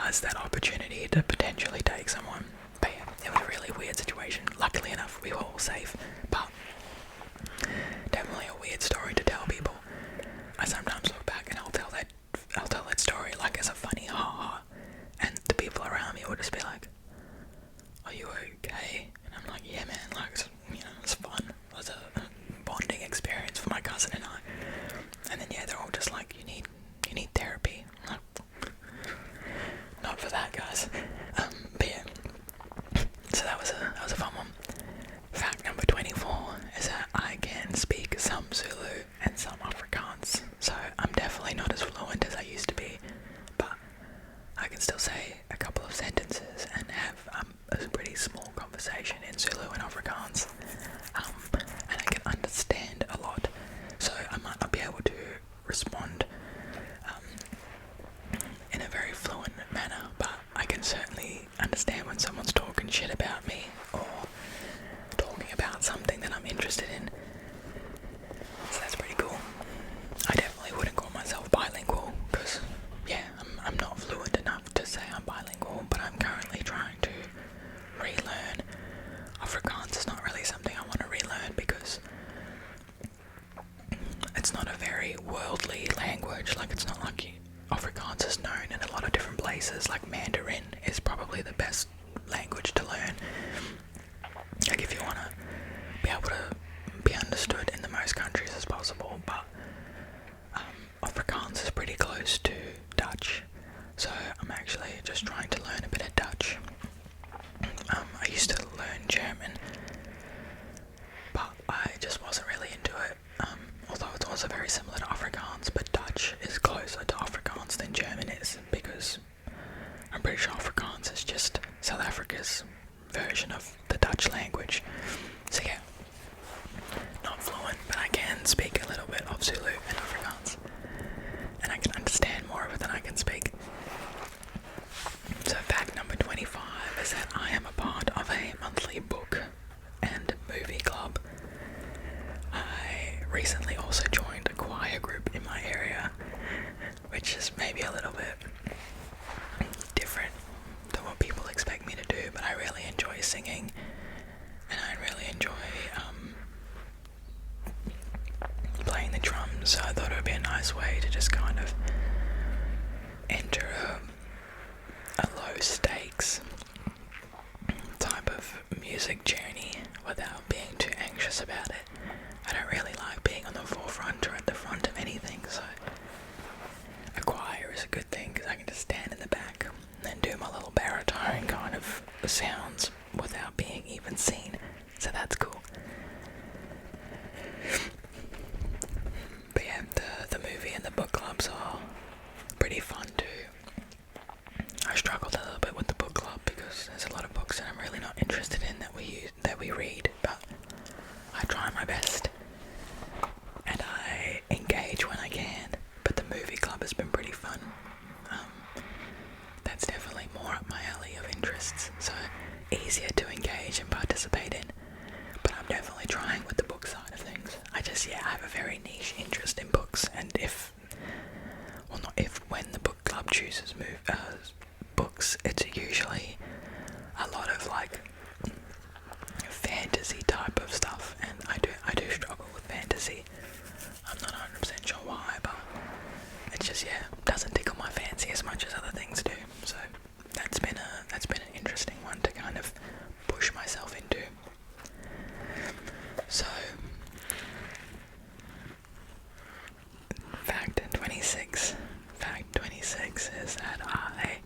utilise that opportunity to potentially take someone. But yeah, it was a really weird situation. Luckily enough, we were all safe, but definitely a weird story to tell people. I sometimes look back and I'll tell that story like as a funny ha, and the people around me will just be like, "Are you okay?" And I'm like, "Yeah, man. Like, it's fun. It was a bonding experience for my cousin and I." And then yeah, they're all just like, "You need therapy." I'm like, not for that, guys. But yeah. So that was a fun one. Fact number 24 is that I can speak some Zulu and some Afrikaans. So I'm definitely not as fluent as I used to be, but I can still say a couple of sentences and have a pretty small conversation in Zulu and Afrikaans. And I can understand a lot. So I might not be able to respond in a very fluent manner, but I can certainly understand when someone's talking shit about me or talking about something that I'm interested in. So that's pretty cool. I definitely wouldn't call myself bilingual because, yeah, I'm not fluent enough to say I'm bilingual, but I'm currently trying to relearn. Afrikaans is not really something I want to relearn because it's not a very worldly language. Like, it's not like Afrikaans is known in a lot of different places. Like, Mandarin is probably the best language to learn. Like, if you want to be able to be understood in the most countries as possible, but Afrikaans is pretty close to Dutch, so I'm actually just trying to learn a bit of Dutch. I used to learn German, but I just wasn't really into it, although it's also very similar to Afrikaans, but Dutch is closer to Afrikaans than German is, because I'm pretty sure Afrikaans is just South Africa's version of the Dutch language. So yeah, not fluent, but I can speak a little bit of Zulu and Afrikaans, and I can understand more of it than I can speak. So fact number 25 is that I am a part of a monthly book and movie club. I recently also joined a choir group in my area, which is maybe a little bit different than what people expect me to do, but I really enjoy singing, and I really enjoy playing the drums, so I thought it would be a nice way to just kind of enter a low stakes type of music journey without being too anxious about it. I don't really like being on the forefront or at the front of anything, so a choir is a good thing because I can just stand in the back and then do my little baritone kind of sounds without being even seen, so that's cool. But yeah, the movie and the book clubs are pretty fun too. I struggled a little bit with the book club because there's a lot of books that I'm really not interested in that we read, but I try my best and I engage when I can. But the movie club has been pretty fun. That's definitely more up my alley of interests, so easier to engage and participate in. But I'm definitely trying with the book side of things. I have a very niche interest in books, and when the book club chooses books, it's usually a lot of like fantasy type of stuff, and I do struggle with fantasy. I'm not 100% sure why, but it's just, doesn't tickle my fancy as much as other things do. So that's been an interesting one to kind of push myself into. So fact 26 is that I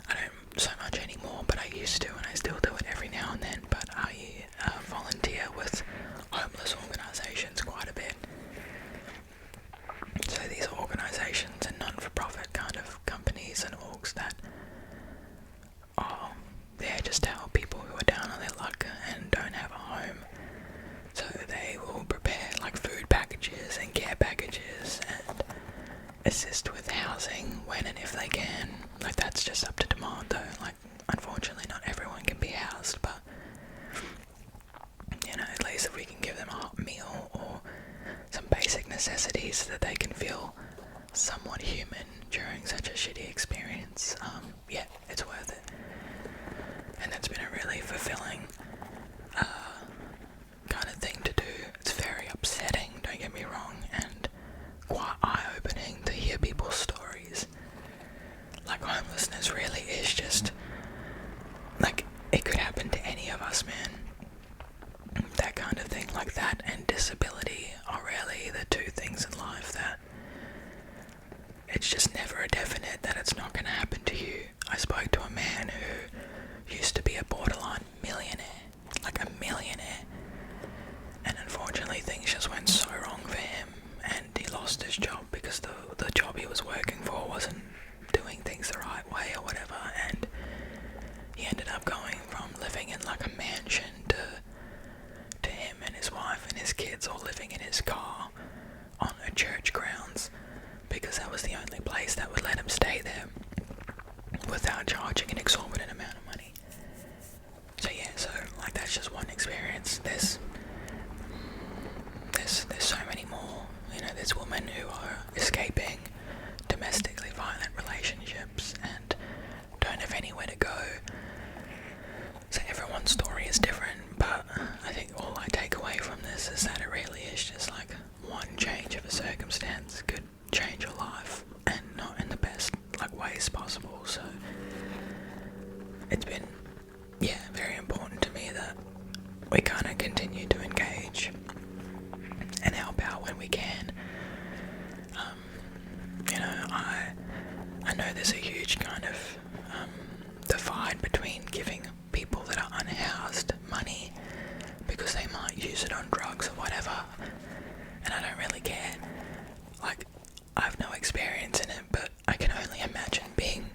don't so much anymore, but I used to, and I still do it every now and then, but I volunteer with homeless organisations quite a bit. So these are organisations and non-for-profit kind of companies and orgs that are there just to help people who are down on their luck and don't have a home. So they will prepare like food packages and care packages and assist with housing when and if they can. Like, that's just up to demand though. Like, unfortunately not everyone can be housed, but at least if we can give them a hot meal or some basic necessities so that they can feel somewhat human during such a shitty experience, yeah, it's worth it. And that's been a really fulfilling kind of thing to do. It's very upsetting, don't get me wrong, and quite eye-opening to hear people's stories. Like, homelessness really is just, like, it could happen to any of us, man. That kind of thing, like that and disability are really the two things in life that it's just never a definite that it's not going to happen to you. I spoke to a man who used to be a borderline millionaire, like a millionaire, and unfortunately things just went so wrong for him, and he lost his job because the job he was working for wasn't doing things the right way or whatever, and he ended up going from living in like a mansion to him and his wife and his kids all living in his car on a church grounds, because that was the only place that would let him stay there without charging an exorbitant amount of money. So yeah, so like that's just one experience. There's so many more. You know, there's women who are escaping domestically violent relationships and don't have anywhere to go. So everyone's story is different, but I think all I take away from this is that it really is just like one change of a circumstance could change your life, and not in the best like ways possible. So it's been, yeah, very important to me that we kind of continue to engage and help out when we can. You know, I know there's a huge kind of divide between giving people that are unhoused money because they might use it on drugs or whatever, and I don't really care. Like, I've no experience in it, but I can only imagine being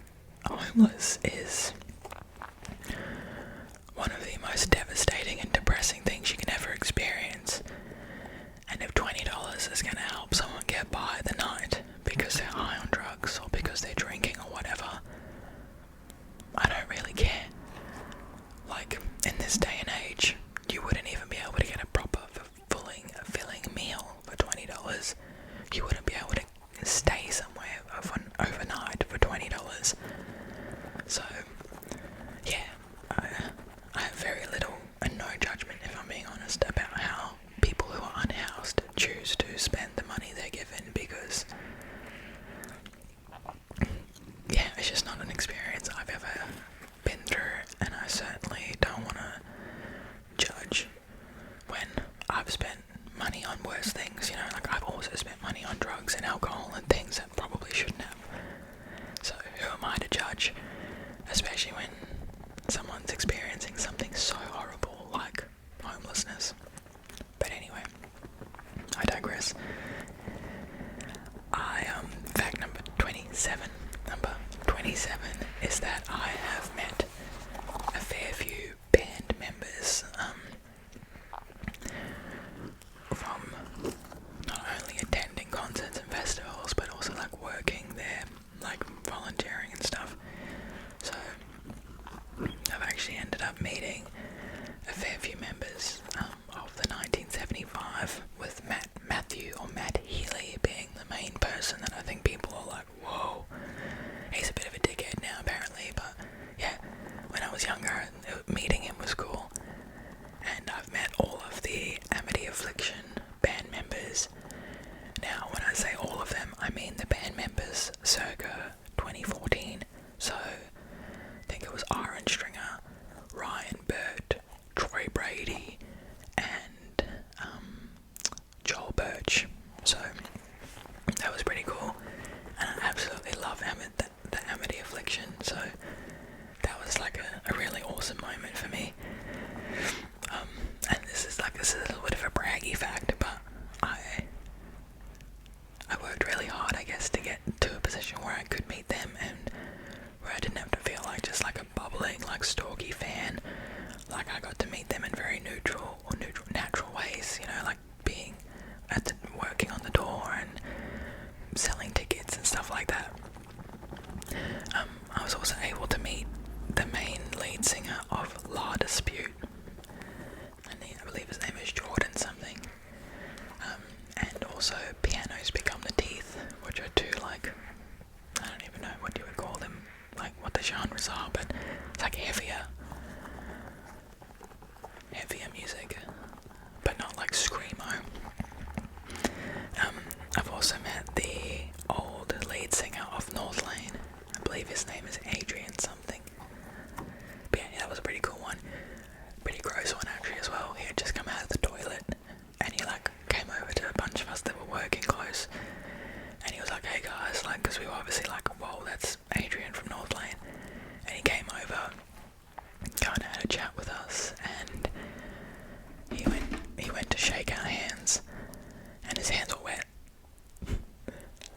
homeless is one of the most devastating and depressing things you can ever experience. And if $20 is going to help someone get by the night because they're high on drugs or because they're drinking or whatever, I don't really care. Like, in this day and age, you wouldn't even be able to get a proper filling meal for $20. You wouldn't be able to stay somewhere overnight for $20. So, yeah, I have very little and no judgment, if I'm being honest, about how people who are unhoused choose to spend the money they're given, because yeah, it's just not an experience I've ever been through, and I certainly don't want to judge when I've spent money on worse things. You know, like I've also spent money on drugs and alcohol and things that probably shouldn't have. So who am I to judge, especially when someone's experiencing something so horrible like homelessness. But anyway, I digress. Fact number 27 is that I have met a fair few band members from not only attending concerts and festivals, but also like working there, like volunteering and stuff. So I've actually ended up meeting a fair few members of the 1975, with Matthew or Matt Healy being the main person that I think people are like, whoa, he's a bit of a dickhead now apparently, but yeah, when I was younger, meeting him was cool. And I've met all of the Amity Affliction band members. Now, when I say all of them, I mean the band members circa 2014. So, I think it was Aaron Stringer, Ryan Burt, Troy Brady, and Joel Birch. So, that was pretty cool. And I absolutely love the Amity Affliction. So, that was like a really awesome moment for me. And this is a little bit of a braggy fact, but I worked really hard, I guess, to get to a position where I could meet them and where I didn't have to feel like just like a bubbling, like stalky fan. Like I got to meet them in very natural ways, you know, like being working on the door and selling tickets and stuff like that. I was also able to meet the main lead singer of La Dispute, and I believe his name is Jordan something. And also Pianos Become the Teeth, which are two, like, I don't even know what you would call them, like what the genre because we were obviously like, whoa, that's Adrian from North Lane. And he came over, kind of had a chat with us, and he went to shake our hands, and his hands were wet.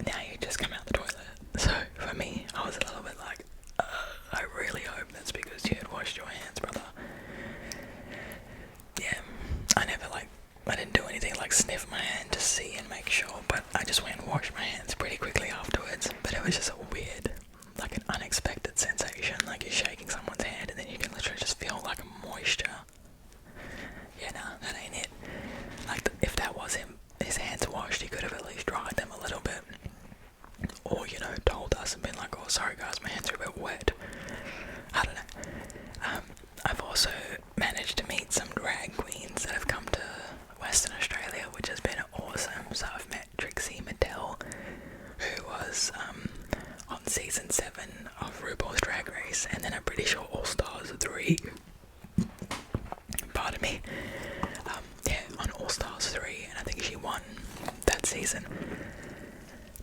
Now he just come out the toilet. So for me, I was a little bit like, I really hope that's because you had washed your hands, brother. Yeah, I didn't do anything like sniff my hand to see and make sure, but I just went and washed my hands pretty quickly afterwards. But it was just a weird, like an unexpected sensation, like you're shaking someone's hand and then you can literally just feel like a moisture. Yeah, nah, that ain't it. Like, if that was him, his hands washed, he could have at least dried them a little bit. Or, you know, told us and been like, oh, sorry guys, my hands are a bit wet. I don't know. I've also managed to meet some drag queens that have come to Western Australia, which has been awesome. So I've met Trixie Mattel, who was on season 7 of RuPaul's Drag Race, and then I'm pretty sure All Stars 3. Pardon me. Yeah, on All Stars 3, and I think she won that season.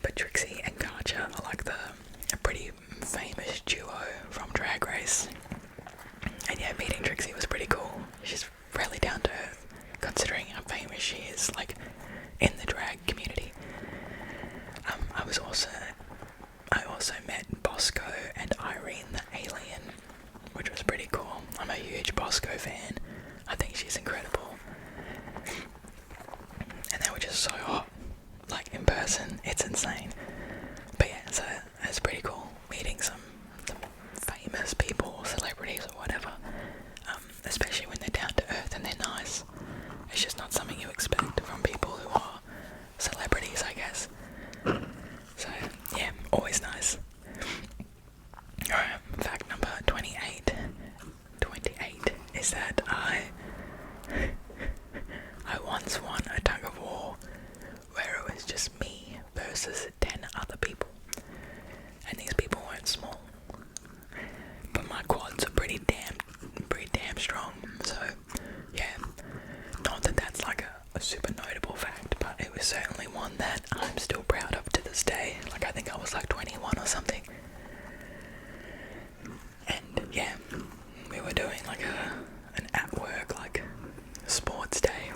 But Trixie and Karcher are like a pretty famous duo from Drag Race. And yeah, meeting Trixie was pretty cool. She's really down to earth, considering how famous she is, like, in the drag community. I also met Bosco and Irene the Alien, which was pretty cool. I'm a huge Bosco fan. I think she's incredible. And they were just so hot, like in person, it's insane. But yeah, so it's pretty cool meeting some famous people, celebrities or whatever, especially when they're down to earth and they're nice. It's just not something you expect from people who are celebrities, I guess. So yeah, always nice. Alright, fact number 28. 28 is that I once won a tug of war where it was just me versus 10 other people. And these people weren't small, but my quads are pretty damn strong. So yeah, not that that's like a super notable fact, but it was certainly one that I'm still proud of to this day. Like, I think I was like 21 or something. And yeah, we were doing like an at work like sports day,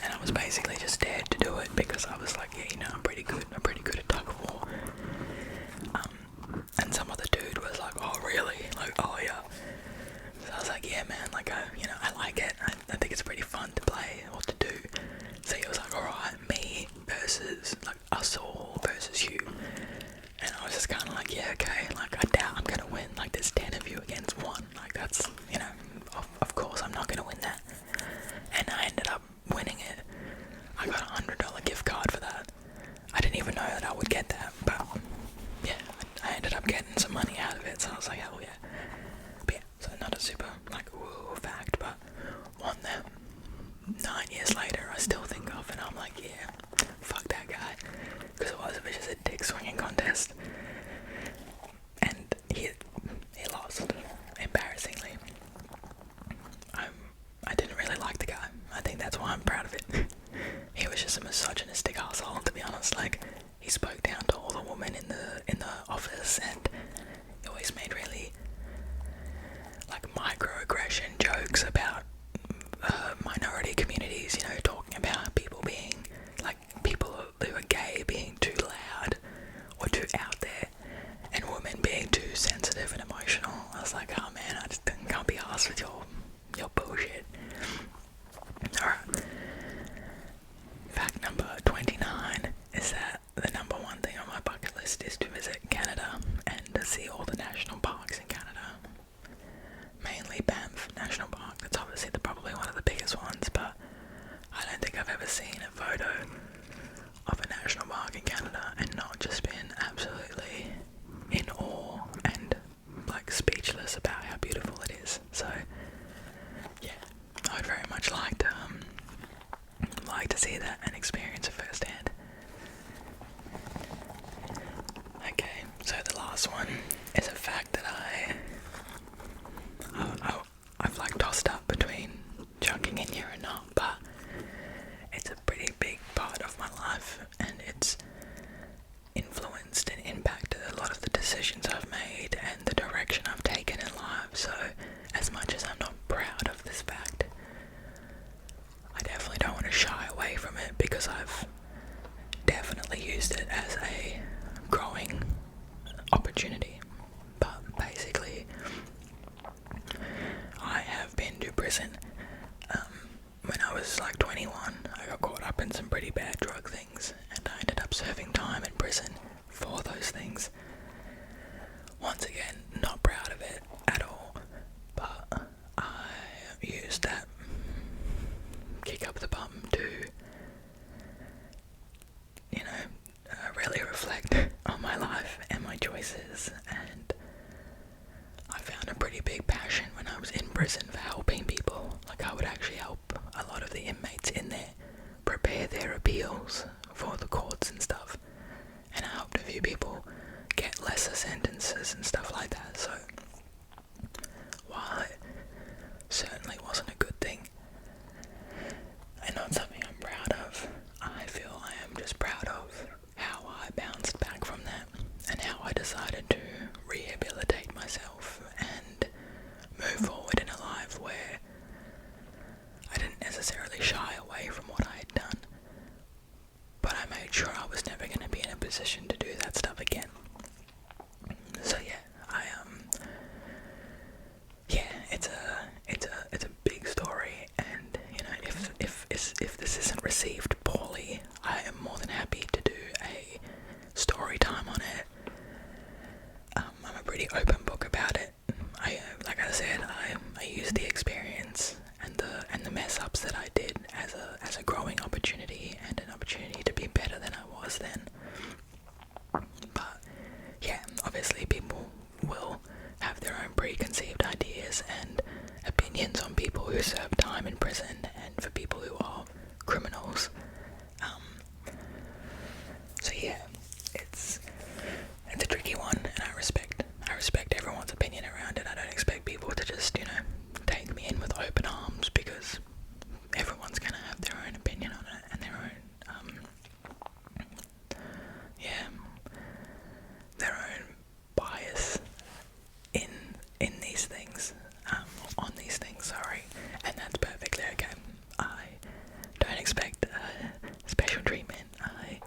and I was basically just dared to do it because I was like, yeah, you know, I'm pretty good at tug of war. And some other dude was like, oh really? Like, oh yeah. So I was like, yeah man, like, I like it. I think it's pretty fun to play or to do. So he was like, alright, me versus, like, us all versus you. And I was just kind of like, yeah, okay, like, I doubt I'm gonna win. Like, there's 10 of you against 1. Like, that's, you know, of course I'm not gonna win that. And I ended up winning it. I got a $100 gift card for that. I didn't even know that I would get that, but yeah, I ended up getting some money out of it, so I was like, hell yeah. But yeah, so not a super, like, woo fact, but one that 9 years later I still think of, and I'm like, yeah, fuck that guy, because it was just a dick swinging contest, and he lost, embarrassingly. I didn't really like the guy. I think that's why I'm proud of it. He was just a misogynistic asshole, to be honest. Like, he spoke down to all the women in the office, and he always made really, like, microaggression jokes about minority communities, you know, talking about people being, like, people who are gay being too loud or too out there, and women being too sensitive and emotional. I was like, oh man, I just can't be arsed with your bullshit. Alright. Fact number 29 is that the number one thing on my bucket list is to visit Canada and to see all the national parks in Canada. Mainly Banff National Park. That's obviously probably one of the biggest ones, but I don't think I've ever seen a photo of a national park in Canada and not just been absolutely in awe and, like, speechless about how beautiful it is. So yeah, I would very much like to see that and experience it firsthand. Okay, so the last one is used it as a growing opportunity. But basically, I have been to prison. When I was like 21, I got caught up in some pretty bad drug things, and I ended up serving time in prison for those things. Once again, not proud of it at all, but I used that kick up the bum to, really reflect on my life and my choices, and I found a pretty big passion when I was in prison for helping people. Like, I would actually help a lot of the inmates in there prepare their appeals for the courts and stuff, and I helped a few people get lesser sentences and stuff like that. So while it certainly wasn't a good thing and not something I'm proud of, I feel I am just proud of how I bounced back from that and how I decided to rehabilitate myself and move forward in a life where I didn't necessarily shy away from what I had done, but I made sure I was never going to be in a position to do that stuff again. So yeah, it's a big story, and if this isn't received poorly, I am more than happy to do a story time on it. I'm a pretty open book about it. Like I said, I use the experience and the mess ups that I did as a growing opportunity and an opportunity to be better than I was then. But yeah, obviously people will have their own preconceived ideas and opinions on people who serve time in prison and for people who are criminals. So yeah, it's a tricky one, and I respect everyone's opinion around it. I don't expect people to just, take me in with open arms, because everyone's gonna have their own opinion on it and their own bias in these things, on these things, sorry, and that's perfectly okay. I don't expect special treatment. I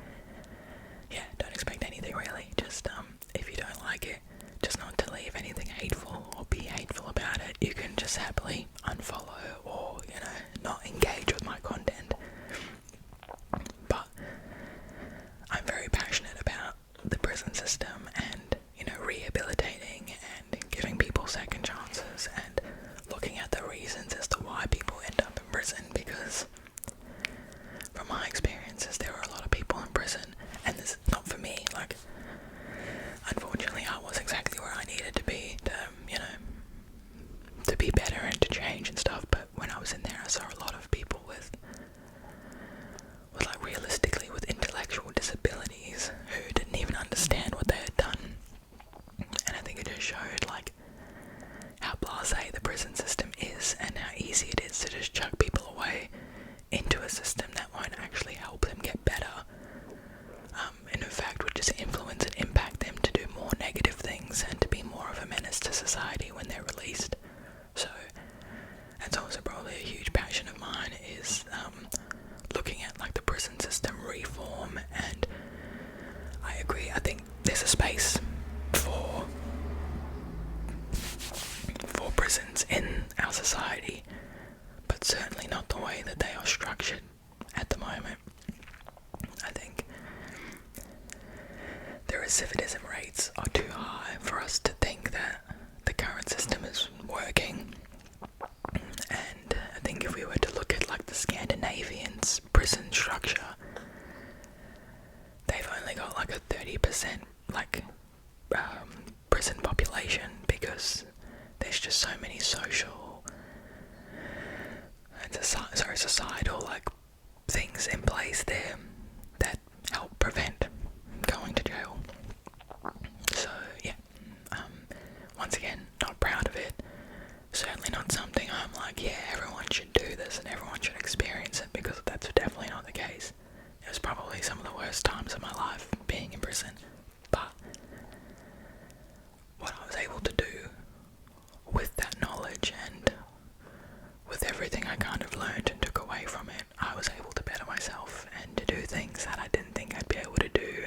don't expect anything really. Just if you don't like it, just not to leave anything hateful or be hateful about it. You can just happily unfollow or not engage with my content. But I'm very passionate about the prison system and rehabilitating and giving people second chances and looking at the reasons as to why people end up in prison, because from my experiences there are a lot of people in prison, and this is not for me. Like, unfortunately I was exactly where I needed to be to be better and to change and stuff, but when I was in there I saw a lot of people with like realistically with intellectual disabilities who didn't even understand what they had done. And I think it just showed like how blasé the prison system is and how easy it is to just chuck people away into a system that won't actually help them get better, and in fact would just influence and impact them to do more negative things and to be more of a menace to society when they're released. So that's also probably a huge passion of mine, is looking at like the prison system reform. And I agree, I think there's a space for prisons in our society, but certainly not the way that they are structured at the moment. I think the recidivism rates are too high for us to think that the current system is working. And I think if we were to look at like the Scandinavians' prison structure, they've only got like a 30% like prison population, because there's just so many social and societal like things in place there that help prevent going to jail. So yeah, once again, not proud of it. Certainly not something I'm like, yeah, everyone should do this and everyone should experience it, because that's definitely not the case. It was probably some of the worst times of my life being in prison, but what I was able to do with that knowledge and with everything I kind of learned and took away from it, I was able to better myself and to do things that I didn't think I'd be able to do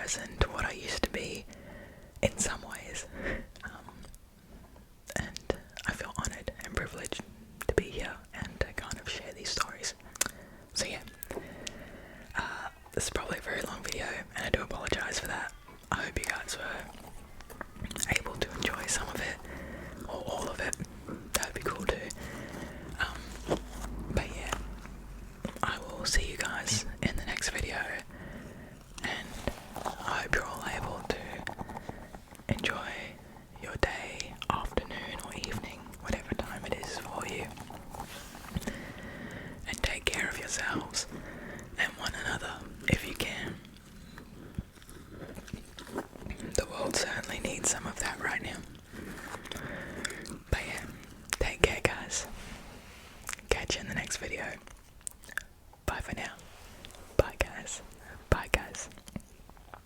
comparison to what I used to be in some ways. And I feel honoured and privileged to be here and to kind of share these stories. So yeah, this is probably a very long video, and I do apologise for that. I hope you guys were able to enjoy some of it, or all of it. That would be cool too.